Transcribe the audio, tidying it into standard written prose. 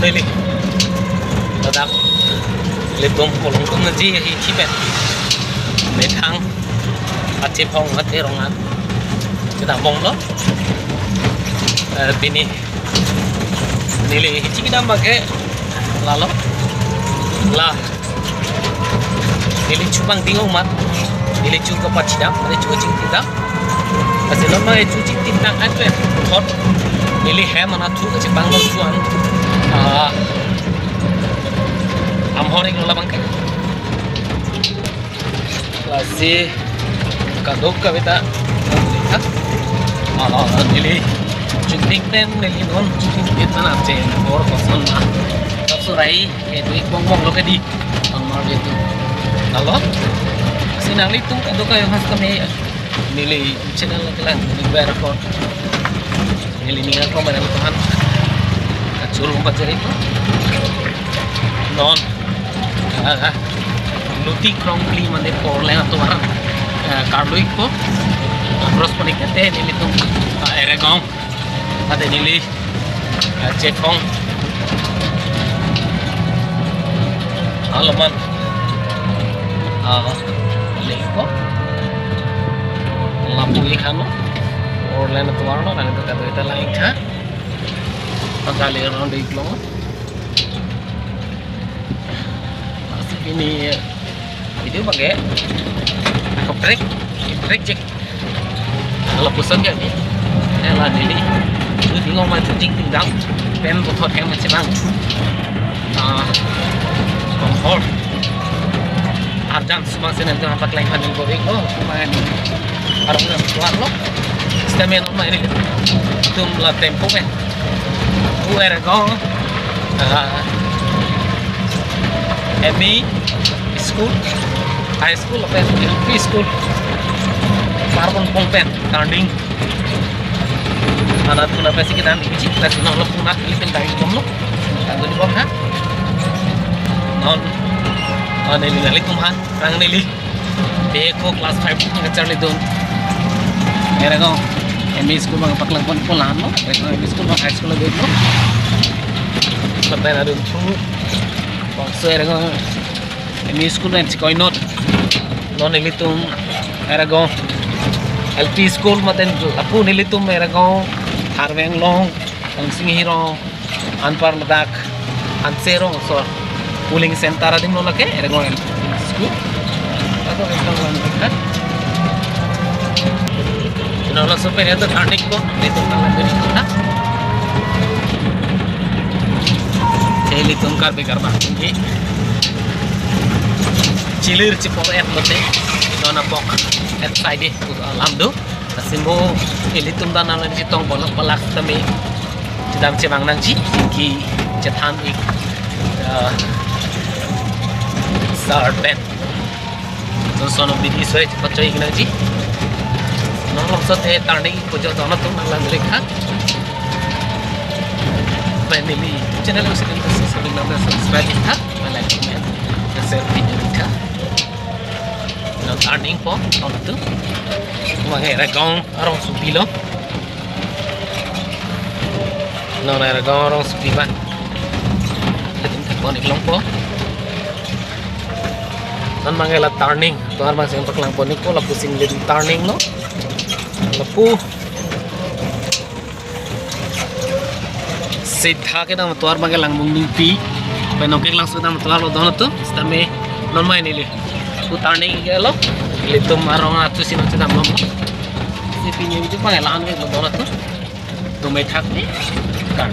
đây là đặc lên tôm cổ lông tôm gì thì chỉ biết mấy tháng ăn chế phong ăn thế rồi ăn cái đám bông đó bini nili chỉ cái đám mà cái là lo là nili chụp bằng tiếng ông mà nili chụp cái bát đám nili chụp chính tiếng đám asal lo mai chụp chính tiếng đám anh phải thốt nili hem mà thu cái bang lo chuan amhoring lo bang cái là gì cả đốt cả vậy ta nili chụp tem nili non chụp tem mana chen or kosan na surai kayak duit bong lo di normal gitu kalau sinang itu kan kayak mas kami nili channel lang nili record nili ningal ko mana tuhan kacul umpat jari itu non luti krongli mande por le atuar karluik ko terus penikate nili tu eregong ada nili cekong alaman leko lampu ikan lo orang lain tuar lo nanti kata kita lain kah kali orang di lo masih ini video pakai keprek cek kalau pusat ya nih là để cứ tiếng ông mai chính tiếng đắng bên một thuật em mình sẽ mang còn hot Arjam semang senen tu nampak lain handling goreng oh main orang orang keluar lo stamina normal ini tu lah tempo kan era go ME school high school apa LP school Marbon Pongpen turning ada tu nak pasti kita ambil kita senang lo punat itu dari jom lo tak boleh buat ha non nili nali kumhan rang nili beko class 5 ngajar le don era go ME school bang paklang pon polan lo ME school bang high school le lo sampai ada tu bangsa era go ME school dan cikoi not non nili tu era go LP school maten apu nili tu era go harveng long ang singhiro anpar madak ansero so cooling center adim lo lake era go school atau engkau lanjutkan ino lo super itu tanding ko itu kalan dari kita celi tungkar bekar ba ini cilir cipor et lote dona pok et side lamdo asimbo ili tumdan nalan jitong bolak balak tami jidam cemang nangji ki cetan ik sarten so sono bidi soe pachoi nangji nolong sothe tanding pujo dono tum nalan lekha family channel ko sedang nama subscribe tha like comment share video tha no tanding po ontu Mga regong arong supilo. No na regong arong supiban. Ating takon iklong po. Nan mga la turning. Tuar mas yung paklang po niko lapu singlit turning no. Lapu sidha ke na tuar mga lang mungding pi. Penokek lang sudah tuar lo dono tu. Stame non mai nili. Pu turning ke lo. Itu marong atu sino sedang ngomong. Si pinyo itu pangelan ke lo dono tu. Dumay thak ni. Kan.